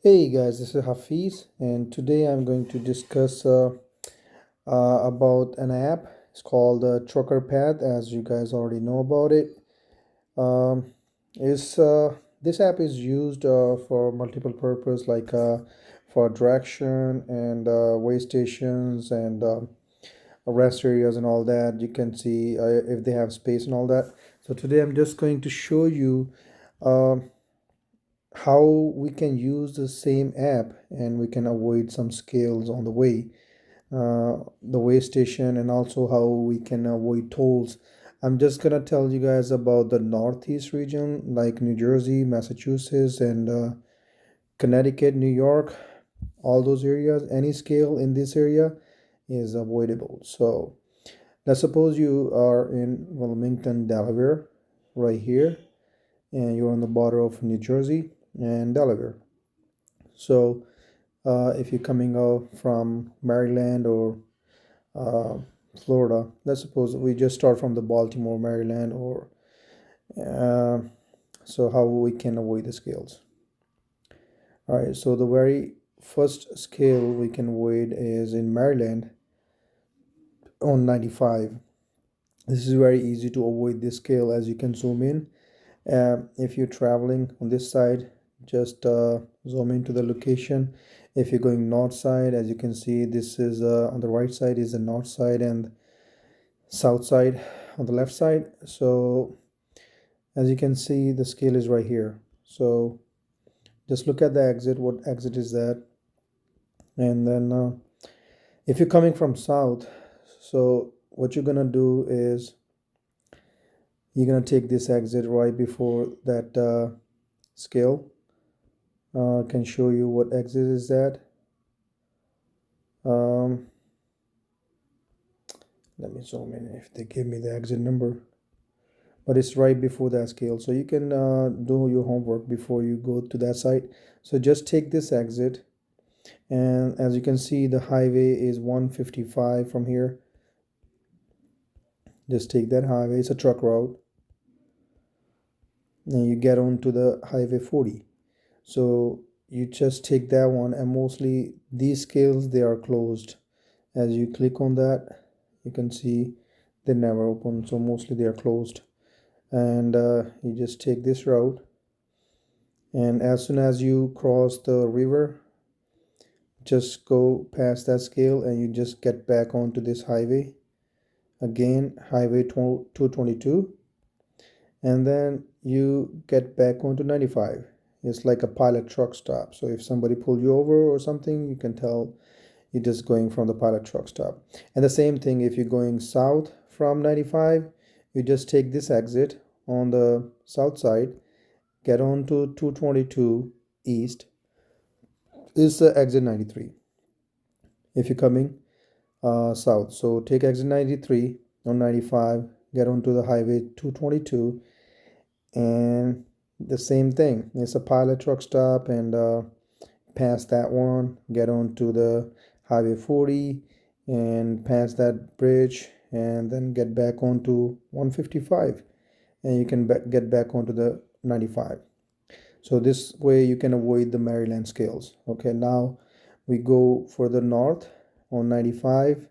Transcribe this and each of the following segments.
Hey guys, this is Hafiz, and today I'm going to discuss about an app. It's called Trucker Path, as you guys already know about it. Um, is This app is used for multiple purpose, like for direction and way stations and rest areas and all that. You can see if they have space and all that. So today I'm just going to show you. um how we can use the same app and we can avoid some scales on the way station, and also how we can avoid tolls. I'm just gonna tell you guys about the northeast region, like New Jersey, Massachusetts, and Connecticut, New York, all those areas. Any scale in this area is avoidable. So let's suppose you are in Wilmington, Delaware, right here, and you're on the border of New Jersey and Delaware. So if you're coming out from Maryland or uh, Florida, let's suppose we just start from the Baltimore, Maryland, or uh, so how we can avoid the scales. All right, so the very first scale we can avoid is in Maryland on 95. This is very easy to avoid this scale, as you can zoom in. If you're traveling on this side, just zoom into the location. If you're going north side, as you can see, this is on the right side is the north side, and south side on the left side. So as you can see, the scale is right here. So just look at the exit. What exit is that? And then if you're coming from south, so what you're gonna do is you're gonna take this exit right before that scale. Can show you what exit is that. Um, Let me zoom in if they give me the exit number. But it's right before that scale. So you can do your homework before you go to that site. So just take this exit. And as you can see, the highway is 155 from here. Just take that highway. It's a truck route. And you get onto the highway 40. So you just take that one, and mostly these scales, they are closed. As you click on that, you can see they never open, so mostly they are closed. And you just take this route, and as soon as you cross the river, just go past that scale and you just get back onto this highway again, highway 222, and then you get back onto 95. It's like a pilot truck stop, so if somebody pulled you over or something, you can tell you're just going from the pilot truck stop. And the same thing if you're going south from 95, you just take this exit on the south side, get on to 222 east is the exit 93 if you're coming south. So take exit 93 on 95, get onto the highway 222, and the same thing, it's a pilot truck stop, and past that one, get onto the highway 40 and pass that bridge, and then get back onto 155, and you can get back onto the 95. So this way you can avoid the Maryland scales. Okay, now we go further north on 95,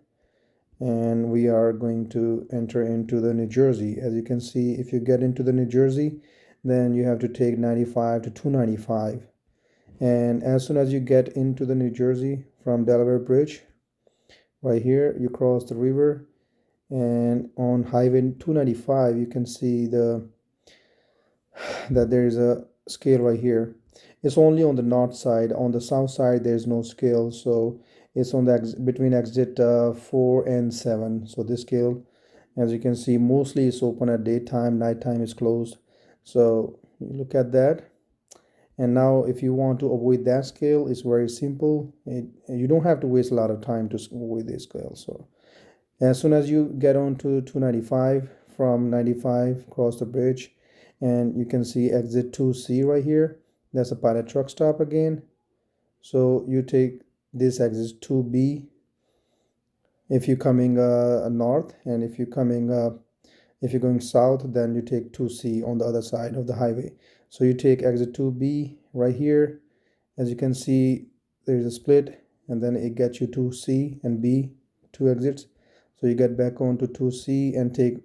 and we are going to enter into the New Jersey. As you can see, if you get into the New Jersey, then you have to take 95 to 295. And as soon as you get into the New Jersey from Delaware Bridge, right here, you cross the river, and on Highway 295, you can see that there is a scale right here. It's only on the north side. On the south side, there's no scale, so it's on the between exit 4 and 7. So this scale, as you can see, mostly is open at daytime. Nighttime is closed. So you look at that. And now if you want to avoid that scale, it's very simple. You don't have to waste a lot of time to avoid this scale. So as soon as you get on to 295, from 95 cross the bridge, and you can see exit 2C right here. That's a pilot truck stop again. So you take this exit 2B if you're coming north, and if you're going south, then you take 2C on the other side of the highway. So you take exit 2B right here, As you can see, there's a split, and then it gets you to C and B, two exits. So you get back onto 2C and take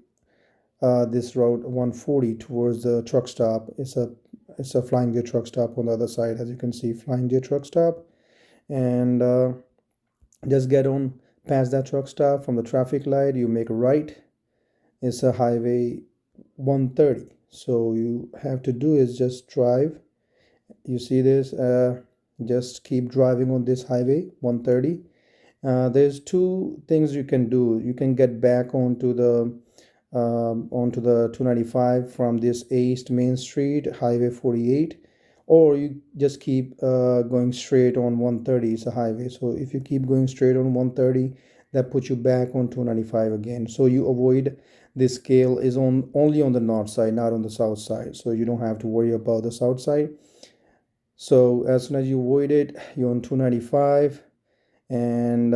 this route 140 towards the truck stop. It's a Flying J truck stop on the other side. As you can see, Flying J truck stop, and just get on past that truck stop. From the traffic light, you make a right. It's a highway 130. So you have to do is just drive. You see this? Just keep driving on this highway 130. There's two things you can do. You can get back onto the 295 from this East Main Street, Highway 48, or you just keep going straight on 130. It's a highway. So if you keep going straight on 130, that puts you back on 295 again. So you avoid this scale is on only on the north side, not on the south side. So you don't have to worry about the south side. So as soon as you avoid it, you're on 295, and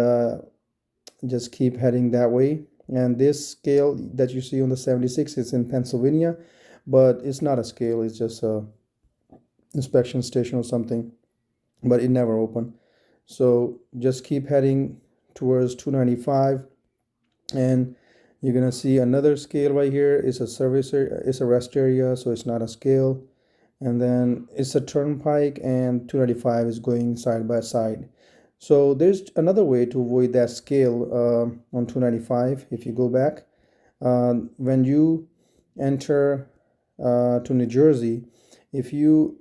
just keep heading that way. And this scale that you see on the 76 is in Pennsylvania, but it's not a scale, it's just a inspection station or something, but it never opened. So just keep heading towards 295, and you're gonna see another scale right here. It's a service area, it's a rest area, so it's not a scale. And then it's a turnpike, and 295 is going side by side. So there's another way to avoid that scale on 295. If you go back, when you enter to New Jersey, if you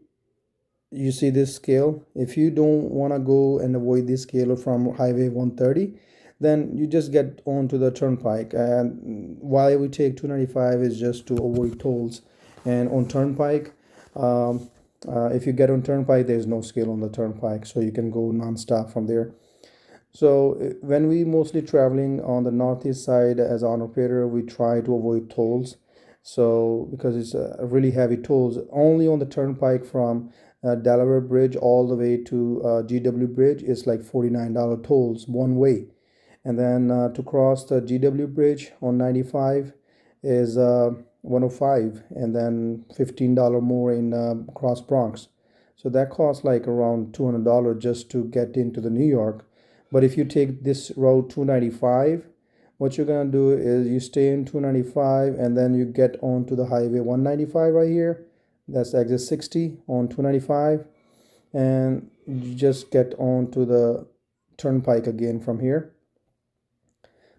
see this scale, if you don't want to go and avoid this scale from Highway 130, then you just get onto the turnpike. And why we take 295 is just to avoid tolls. And on turnpike, if you get on turnpike, there's no scale on the turnpike, so you can go non-stop from there. So when we mostly traveling on the northeast side as an operator, we try to avoid tolls. So because it's a really heavy tolls, only on the turnpike from Delaware Bridge all the way to GW Bridge is like $49 tolls one way. And then to cross the GW Bridge on 95 is 105, and then $15 more in cross Bronx. So that costs like around $200 just to get into the New York. But if you take this road 295, what you're gonna do is you stay in 295, and then you get onto the highway 195 right here. That's exit 60 on 295, and you just get onto the turnpike again from here.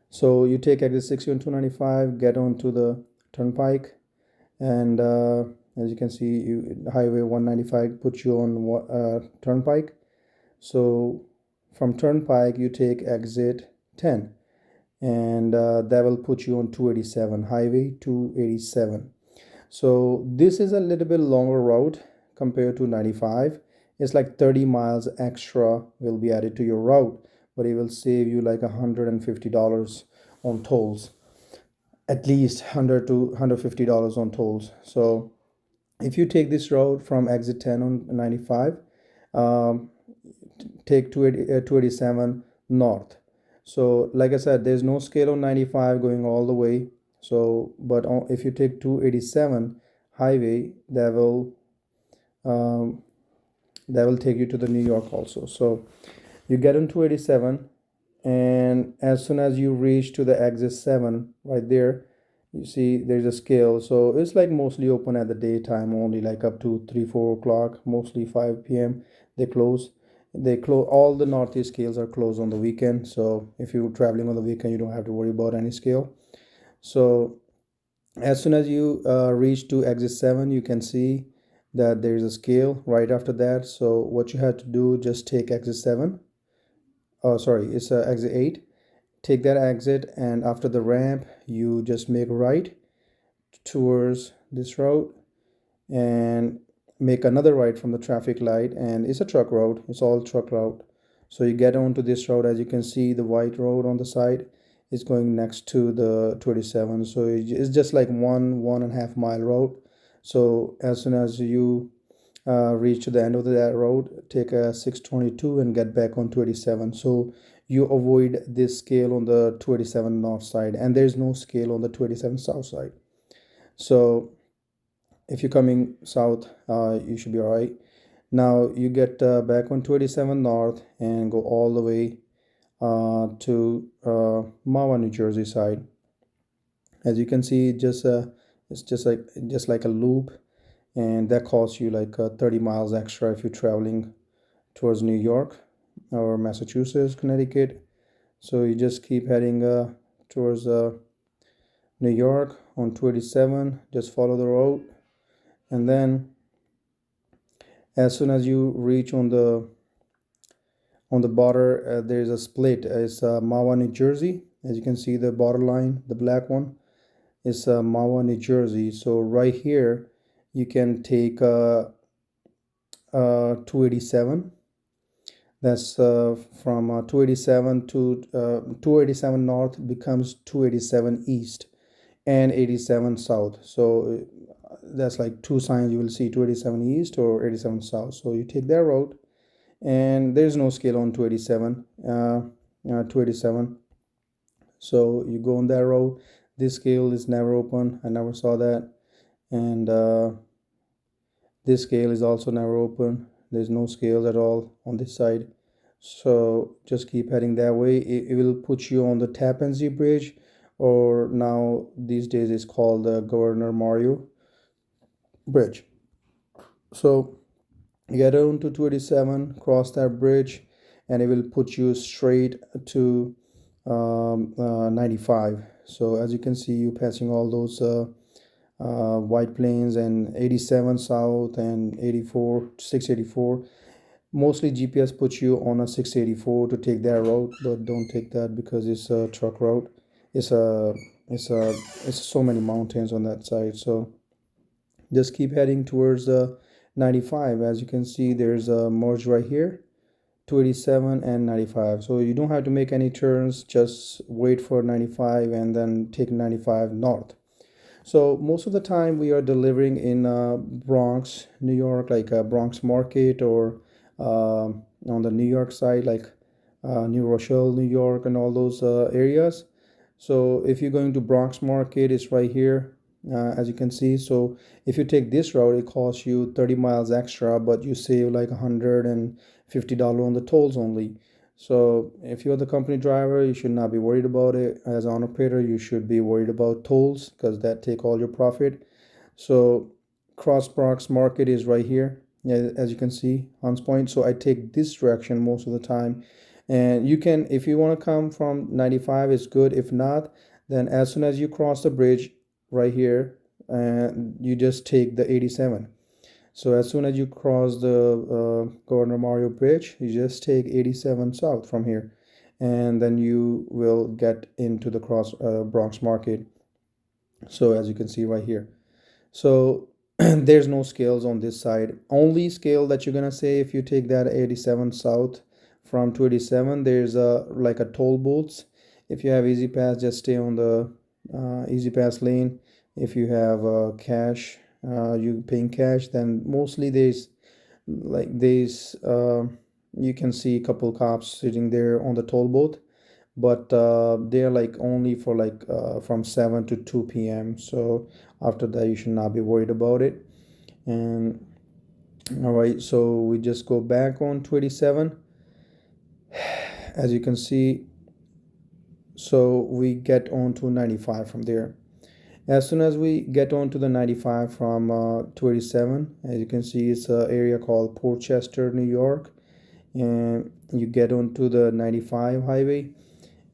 So you take exit 60 on 295, get onto the turnpike, and as you can see, highway 195 puts you on turnpike. So from turnpike you take exit 10, and that will put you on 287, highway 287. So this is a little bit longer route compared to 95. It's like 30 miles extra will be added to your route, but it will save you like $150 on tolls, at least $100 to $150 on tolls. So if you take this road from exit 10 on 95, take 287 north. So like I said, there's no scale on 95 going all the way. So but if you take 287 highway, that will take you to the New York also. So you get on 287, and as soon as you reach to the exit 7 right there, you see there's a scale. So it's like mostly open at the daytime only, like up to 3-4 o'clock, mostly 5 p.m. they close. All the northeast scales are closed on the weekend. So if you're traveling on the weekend, you don't have to worry about any scale. So as soon as you reach to exit 7, you can see that there's a scale right after that. So what you have to do, just take exit 7. Oh, sorry, it's exit 8. Take that exit, and after the ramp, you just make a right towards this road and make another right from the traffic light. And it's a truck road, it's all truck route. So you get onto this road. As you can see, the white road on the side is going next to the 27. So it's just like 1.5 mile road. So as soon as you reach to the end of that road, take a 622 and get back on 287. So you avoid this scale on the 287 north side, and there's no scale on the 287 south side. So if you're coming south, you should be all right. Now you get back on 287 North and go all the way to Mahwah, New Jersey side. As you can see, it's just like a loop, and that costs you like 30 miles extra if you're traveling towards New York or Massachusetts, Connecticut. So you just keep heading towards New York on 287. Just follow the road, and then as soon as you reach on the border, there's a split. It's Mahwah, New Jersey. As you can see, the border line, the black one, is Mahwah, New Jersey. So right here, you can take 287. That's from 287 to 287 north becomes 287 east and 87 south. So that's like two signs you will see: 287 east or 87 south. So you take that road, and there's no scale on 287. 287. So you go on that road. This scale is never open. I never saw that, and this scale is also never open. There's no scales at all on this side. So just keep heading that way. It will put you on the Tappan Zee Bridge, or now these days it's called the Governor Mario Bridge. So you get on to 287, cross that bridge, and it will put you straight to 95. So as you can see, you passing all those White Plains and 87 South and 84, 684. Mostly GPS puts you on a 684 to take that route, but don't take that because it's a truck route. It's a it's a it's so many mountains on that side. So just keep heading towards the 95. As you can see, there's a merge right here, 287 and 95. So you don't have to make any turns, just wait for 95 and then take 95 north. So most of the time we are delivering in Bronx, New York, like Bronx Market, or on the New York side, like New Rochelle, New York, and all those areas. So if you're going to Bronx Market, it's right here, as you can see. So if you take this route, it costs you 30 miles extra, but you save like $150 on the tolls only. So if you're the company driver, you should not be worried about it. As an operator, you should be worried about tolls because that take all your profit. So Cross Bronx Market is right here, yeah, as you can see, Hunts Point. So I take this direction most of the time, and you can, if you want to come from 95, it's good. If not, then as soon as you cross the bridge right here, you just take the 87. So as soon as you cross the Governor Mario Bridge, you just take 87 south from here, and then you will get into the cross Bronx Market. So as you can see right here. So there's no scales on this side. Only scale that you're gonna say if you take that 87 south from 287, there's a like a toll booths. If you have Easy Pass, just stay on the Easy Pass lane. If you have cash, you paying cash, then mostly there's you can see a couple cops sitting there on the toll booth, but they're like only for like from 7 to 2 p.m. So after that you should not be worried about it. And all right, so we just go back on 287, as you can see. So we get on to 95 from there. As soon as we get on to the 95 from 287, as you can see, it's an area called Port Chester, New York, and you get onto the 95 highway,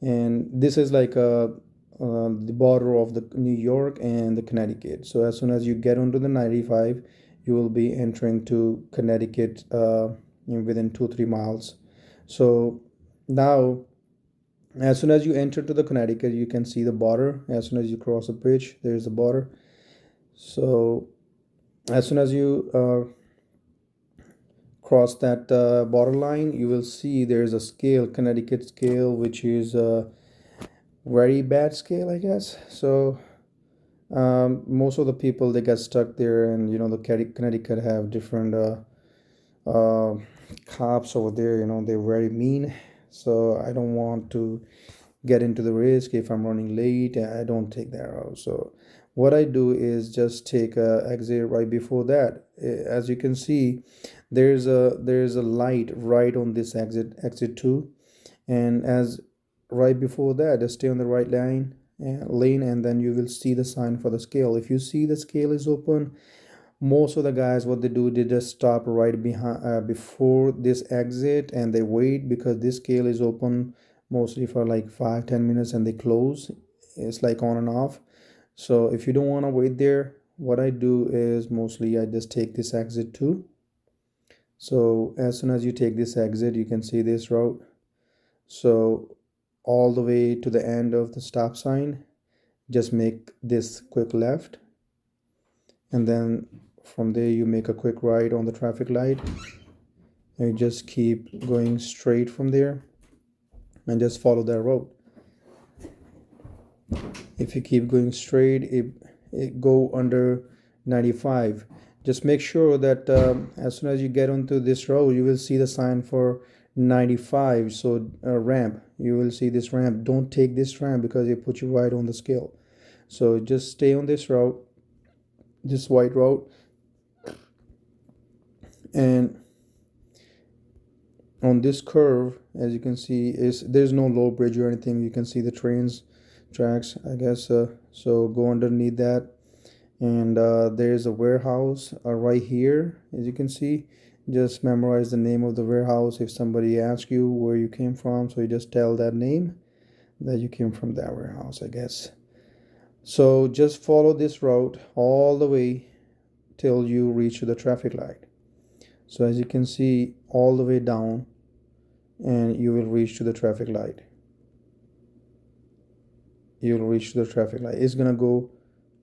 and this is like the border of the New York and the Connecticut. So as soon as you get onto the 95, you will be entering to Connecticut within 2-3 miles. So now as soon as you enter to the Connecticut, you can see the border. As soon as you cross the bridge, there's the border. So as soon as you cross that border line, you will see there's a scale, Connecticut scale, which is a very bad scale, I guess. So most of the people, they get stuck there, and the Connecticut have different uh, cops over there. They're very mean. So I don't want to get into the risk. If I'm running late, I don't take that route. So What I do is just take a exit right before that. As you can see, there's a light right on this exit 2, and as right before that, just stay on the right lane, and then you will see the sign for the scale. If you see the scale is open, most of the guys, what they do, they just stop right behind before this exit, and they wait because this scale is open mostly for like 5-10 minutes, and they close. It's like on and off. So if you don't want to wait there, what I do is mostly I just take this exit too. So as soon as you take this exit, you can see this route. So all the way to the end of the stop sign, just make this quick left, and then from there you make a quick right on the traffic light, and you just keep going straight from there and just follow that road. If you keep going straight, it go under 95. Just make sure that as soon as you get onto this road, you will see the sign for 95. So ramp, you will see this ramp. Don't take this ramp because it puts you right on the scale. So just stay on this route, this white road, and on this curve, as you can see, is there's no low bridge or anything. You can see the trains tracks, I guess. So go underneath that, and there's a warehouse right here, as you can see. Just memorize the name of the warehouse. If somebody asks you where you came from, so you just tell that name, that you came from that warehouse, I guess. So just follow this route all the way till you reach the traffic light. So as you can see, all the way down, and you will reach to the traffic light. You'll reach the traffic light. It's gonna go,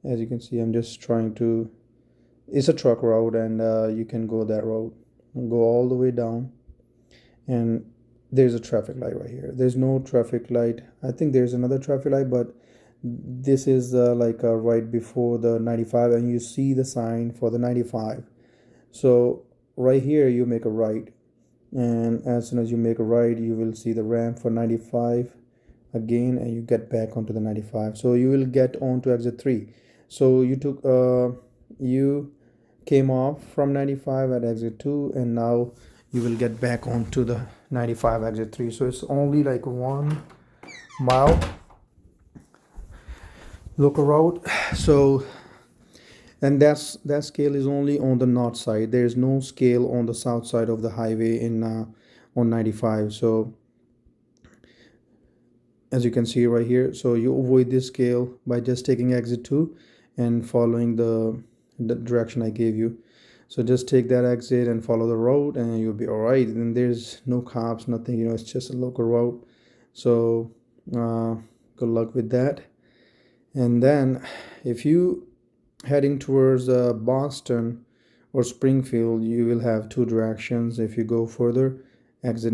as you can see, I'm just trying to, it's a truck route, and you can go that road, go all the way down, and there's a traffic light right here. There's no traffic light. I think there's another traffic light, but this is like right before the 95, and you see the sign for the 95. So right here you make a right, and as soon as you make a right, you will see the ramp for 95 again, and you get back onto the 95. So you will get on to exit 3. So you came off from 95 at exit 2, and now you will get back onto the 95 exit 3. So it's only like 1 mile local route. So, and that scale is only on the north side. There is no scale on the south side of the highway in on 95. So as you can see right here, so you avoid this scale by just taking exit 2 and following the direction I gave you. So just take that exit and follow the road, and you'll be all right. And there's no cops, nothing, it's just a local road. So good luck with that. And then if you heading towards Boston or Springfield, you will have 2 directions. If you go further, exit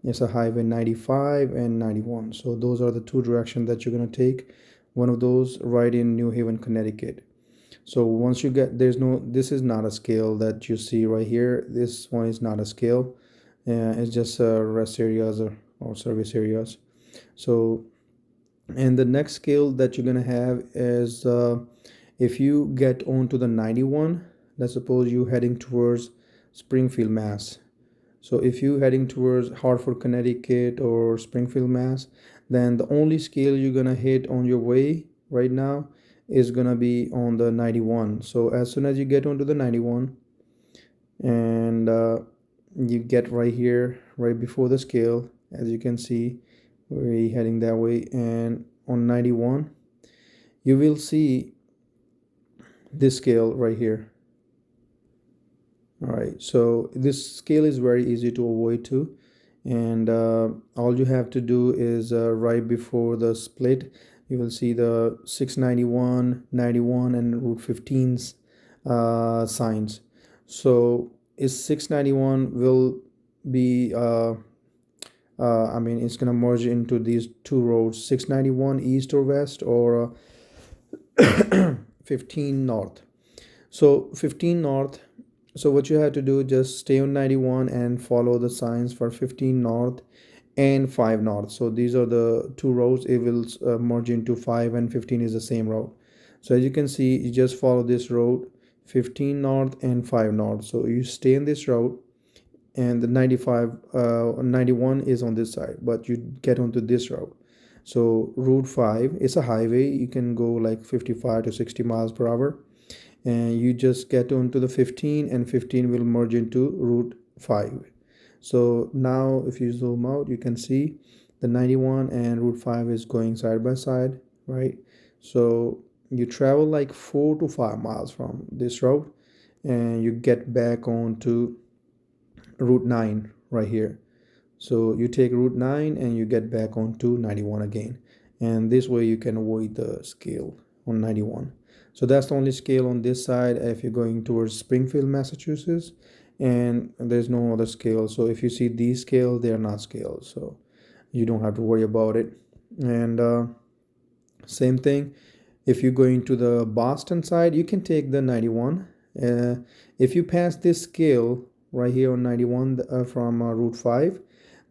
it's a highway 95 and 91. So those are the 2 directions that you're going to take. One of those right in New Haven, Connecticut. So once you get, this is not a scale that you see right here. This one is not a scale. It's just rest areas or service areas. So, and the next scale that you're going to have is if you get onto the 91, let's suppose you heading towards Springfield, Mass. So if you heading towards Hartford, Connecticut or Springfield, Mass, then the only scale you're gonna hit on your way right now is gonna be on the 91. So as soon as you get onto the 91, and you get right here, right before the scale, as you can see, we're heading that way, and on 91, you will see this scale right here. All right, so this scale is very easy to avoid too, and all you have to do is right before the split, you will see the 691, 91, and Route 15's signs. So is 691 will be I mean, it's gonna merge into these 2 roads, 691 east or west, or 15 north. So 15 north. So what you have to do, just stay on 91 and follow the signs for 15 north and 5 north. So these are the 2 roads. It will merge into 5 and 15 is the same road. So as you can see, you just follow this road, 15 north and 5 north. So you stay in this road, and the 91 is on this side, but you get onto this route. So route 5 is a highway. You can go like 55 to 60 miles per hour, and you just get onto the 15, and 15 will merge into route 5. So now if you zoom out, you can see the 91 and route 5 is going side by side, right? So you travel like 4 to 5 miles from this route, and you get back onto route 9 right here. So you take route 9 and you get back onto 91 again, and this way you can avoid the scale on 91. So that's the only scale on this side if you're going towards Springfield, Massachusetts, and there's no other scale. So if you see these scales, they are not scales, so you don't have to worry about it. And same thing, if you're going to the Boston side, you can take the 91. If you pass this scale right here on 91 from route 5,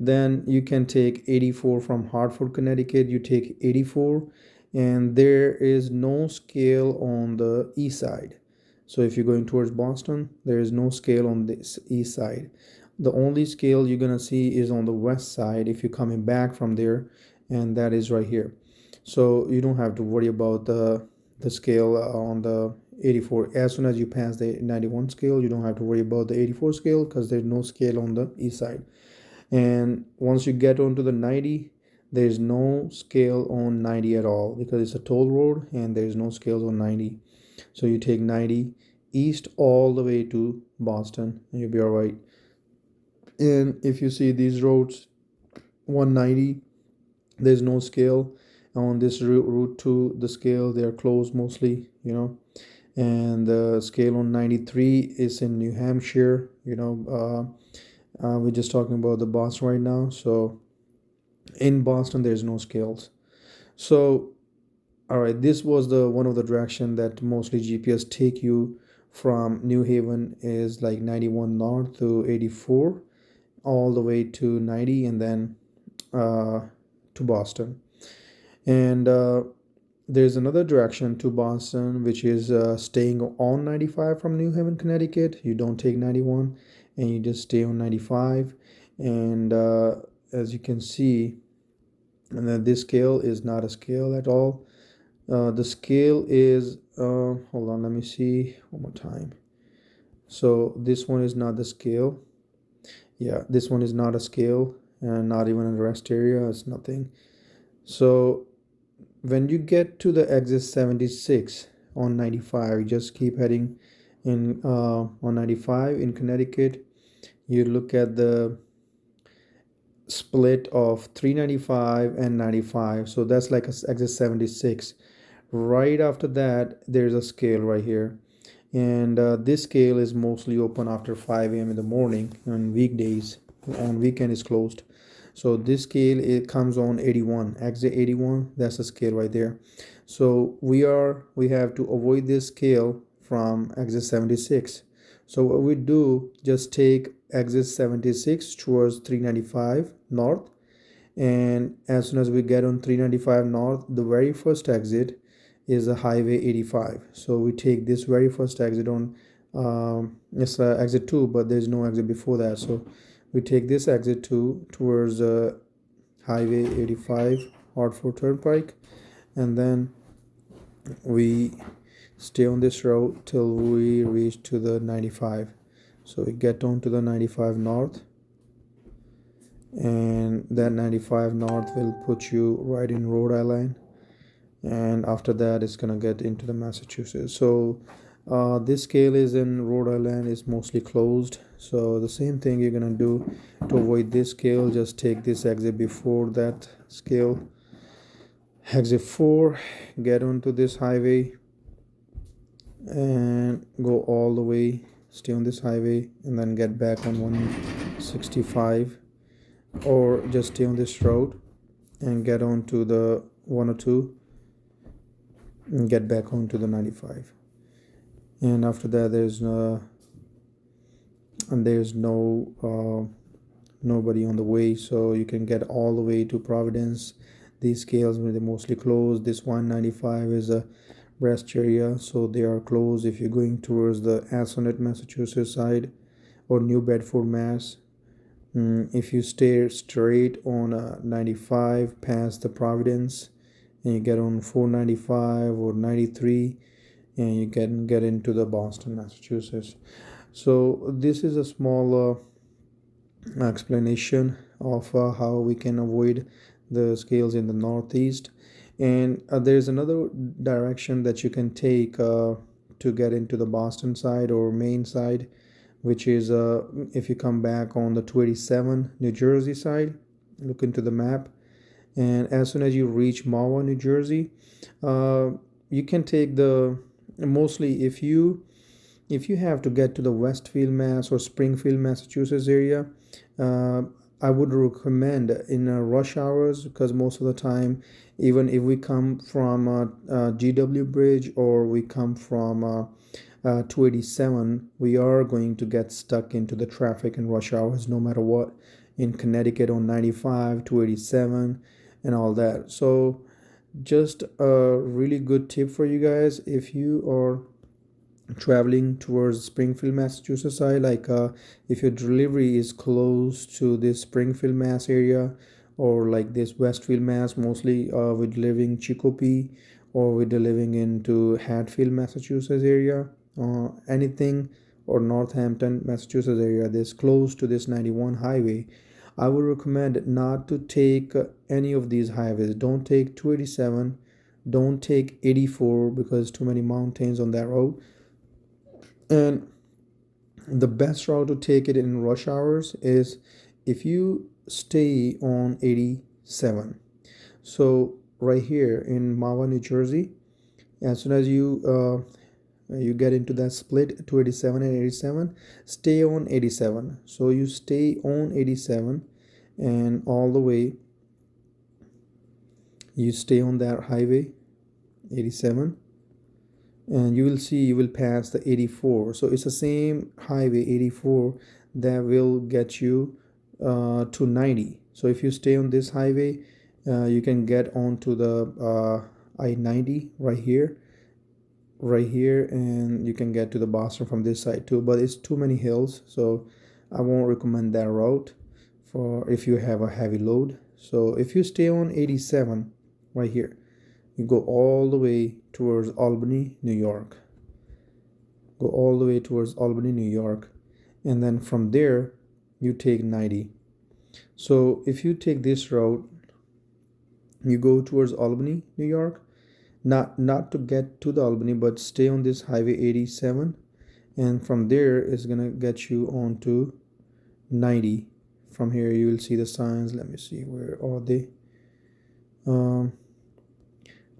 then you can take 84 from Hartford, Connecticut. You take 84, and there is no scale on the east side. So if you're going towards Boston, there is no scale on this east side. The only scale you're gonna see is on the west side if you're coming back from there, and that is right here. So you don't have to worry about the scale on the 84. As soon as you pass the 91 scale, you don't have to worry about the 84 scale, because there's no scale on the east side. And once you get onto the 90, there's no scale on 90 at all, because it's a toll road and there's no scales on 90. So you take 90 east all the way to Boston, and you'll be all right. And if you see these roads, 190, there's no scale on this route to the scale. They're closed mostly, and the scale on 93 is in New Hampshire. We're just talking about the Boston right now. So in Boston, there's no scales. So all right, this was the one of the direction that mostly GPS take you from New Haven, is like 91 north to 84 all the way to 90, and then to Boston. And there's another direction to Boston, which is staying on 95 from New Haven, Connecticut. You don't take 91, and you just stay on 95. And as you can see, and then this scale is not a scale at all. The scale is hold on, let me see one more time. So this one is not the scale. Yeah, this one is not a scale, and not even a rest area. It's nothing. So when you get to the exit 76 on 95, you just keep heading in on 95 in Connecticut. You look at the split of 395 and 95, so that's like a exit 76. Right after that, there's a scale right here, and this scale is mostly open after 5 a.m. in the morning on weekdays. On weekend is closed. So this scale, it comes on 81, exit 81. That's the scale right there. So we have to avoid this scale from exit 76. So what we do, just take exit 76 towards 395 north, and as soon as we get on 395 north, the very first exit is a highway 85. So we take this very first exit on it's exit 2, but there's no exit before that. So we take this exit 2 towards highway 85, Hartford Turnpike, and then we stay on this road till we reach to the 95. So we get on to the 95 north, and that 95 north will put you right in Rhode Island, and after that it's gonna get into the Massachusetts. So this scale is in Rhode Island, is mostly closed. So the same thing you're gonna do to avoid this scale, just take this exit before that scale, exit 4, get onto this highway and go all the way, stay on this highway, and then get back on 165, or just stay on this road and get on to the 102 and get back onto the 95. And after that, there's no nobody on the way, so you can get all the way to Providence. These scales, they're mostly closed. This 195 is a rest area, so they are closed if you're going towards the Assonnet, Massachusetts side, or New Bedford, Mass. If you stay straight on 95 past the Providence, and you get on 495 or 93, and you can get into the Boston, Massachusetts. So this is a small explanation of how we can avoid the scales in the northeast. And there's another direction that you can take to get into the Boston side or Maine side, which is if you come back on the 287 New Jersey side. Look into the map, and as soon as you reach Mahwah, New Jersey, uh, you can take the, mostly if you have to get to the Westfield, Mass, or Springfield, Massachusetts area, uh, I would recommend in rush hours, because most of the time, even if we come from GW Bridge, or we come from 287, we are going to get stuck into the traffic in rush hours no matter what, in Connecticut on 95, 287, and all that. So, just a really good tip for you guys if you are traveling towards Springfield, Massachusetts side, like if your delivery is close to this Springfield, Mass area, or like this Westfield, Mass, mostly we're living Chicopee, or we're living into Hatfield, Massachusetts area, anything, or Northampton, Massachusetts area this close to this 91 highway, I would recommend not to take any of these highways. Don't take 287, don't take 84, because too many mountains on that road. And the best route to take it in rush hours is if you stay on 87. So right here in Mahwah, New Jersey, as soon as you get into that split to 87 and 87, stay on 87. So you stay on 87, and all the way you stay on that highway 87, and you will see you will pass the 84. So it's the same highway 84 that will get you to 90. So if you stay on this highway, you can get onto the I-90 right here, and you can get to the Boston from this side too, but it's too many hills, so I won't recommend that route for if you have a heavy load. So if you stay on 87 right here, you go all the way towards Albany, New York. Go all the way towards Albany, New York. And then from there, you take 90. So if you take this route, you go towards Albany, New York. Not to get to the Albany, but stay on this highway 87. And from there, it's going to get you onto 90. From here, you will see the signs. Let me see, where are they?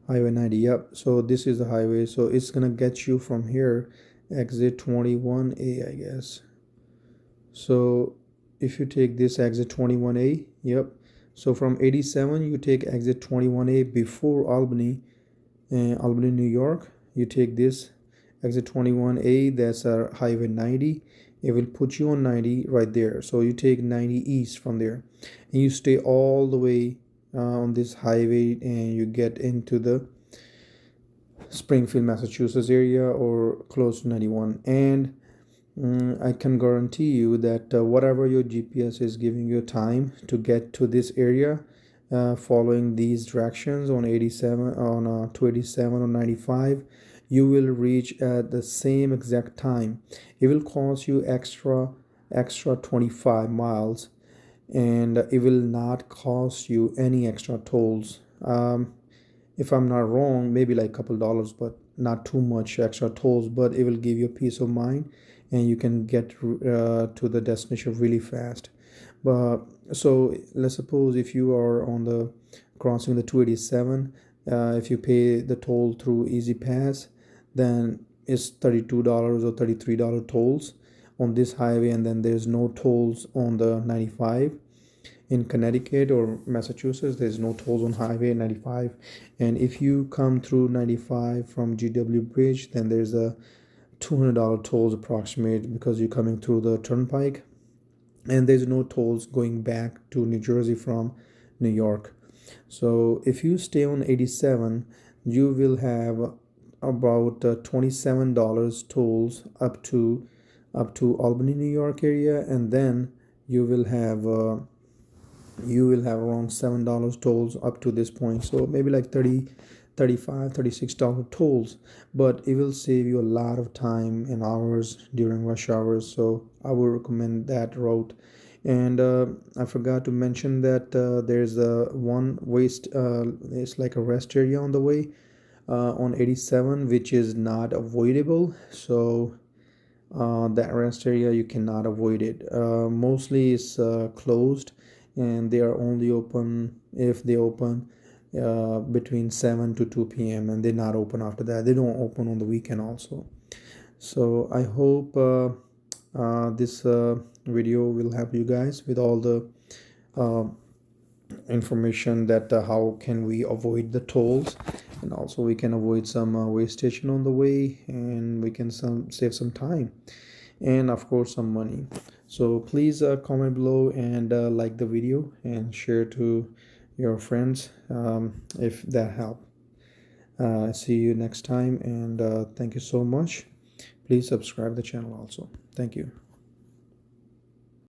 Highway 90, yep. So this is the highway, so it's gonna get you from here, exit 21A, I guess. So if you take this exit 21A, yep. So from 87 you take exit 21A before Albany, Albany, New York. You take this exit 21A, that's highway 90. It will put you on 90 right there. So you take 90 east from there, and you stay all the way on this highway, and you get into the Springfield, Massachusetts area, or close to 91. And I can guarantee you that whatever your GPS is giving you time to get to this area, following these directions on 87, on 287 or 95, you will reach at the same exact time. It will cost you extra 25 miles, and it will not cost you any extra tolls. If I'm not wrong, maybe like a couple dollars, but not too much extra tolls, but it will give you a peace of mind, and you can get to the destination really fast. But so let's suppose if you are on the crossing the 287, if you pay the toll through Easy Pass, then it's $32 or $33 tolls on this highway, and then there's no tolls on the 95. In Connecticut or Massachusetts, there's no tolls on highway 95. And if you come through 95 from GW Bridge, then there's a $200 tolls approximate, because you're coming through the turnpike, and there's no tolls going back to New Jersey from New York. So if you stay on 87, you will have about $27 tolls up to Albany, New York area, and then you will have around $7 tolls up to this point. So maybe like 30, 35, $36 tolls, but it will save you a lot of time and hours during rush hours. So I would recommend that route. And I forgot to mention that there's a one waste, it's like a rest area on the way on 87, which is not avoidable. So that rest area you cannot avoid it. Mostly it's closed, and they are only open if they open between 7 to 2 p.m., and they're not open after that. They don't open on the weekend also. So I hope this video will help you guys with all the uh, information that how can we avoid the tolls, and also we can avoid some waste station on the way, and we can save some time and of course some money. So please comment below and like the video and share to your friends if that helped. See you next time, and thank you so much. Please subscribe the channel also. Thank you.